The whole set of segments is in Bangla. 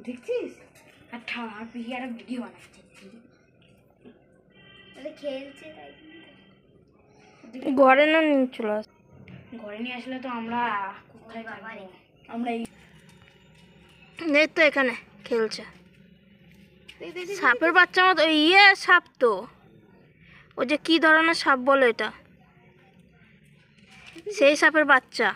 দেখছিস? আর পিহি আর ভিডিও বানাচ্ছে, খেলছে। ঘরে না নিয়ে চলে আস। ঘরে নিয়ে আসলে তো আমরা কোথায় থাকবো? আমরা এই তো এখানে খেলছে। সাপের বাচ্চা মতো সাপ তো, ও যে কি ধরনের সাপ বলে এটা, সেই সাপের বাচ্চা।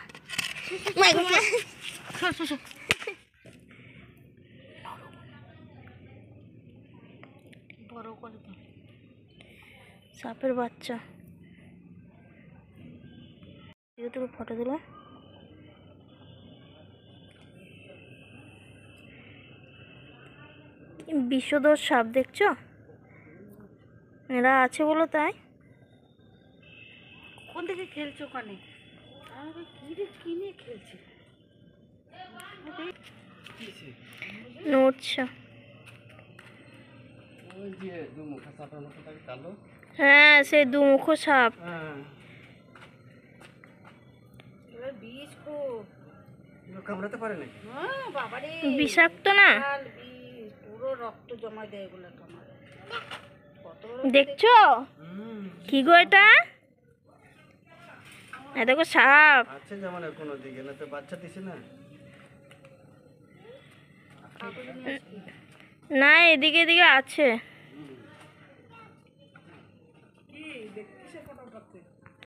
সাপের বাচ্চা ফটো তুলো। বিষধর সাপ দেখছো, এরা আছে বলো তাই। কোন থেকে খেলছো? ওখানে কি নিয়ে খেলছে? নড়ছে। হ্যাঁ, সেই দুমুখো সাপ। কামড়াতে পারে নাকি? বাবারে, বিষাক্ত না? পুরো রক্ত জমা দেয় এগুলো কামড়ে। দেখছো কি গো এটা? দেখো সাপ আছে যেমন কোনো দিকে না তো বাচ্চা দিছে না। না, এদিকে এদিকে আছে।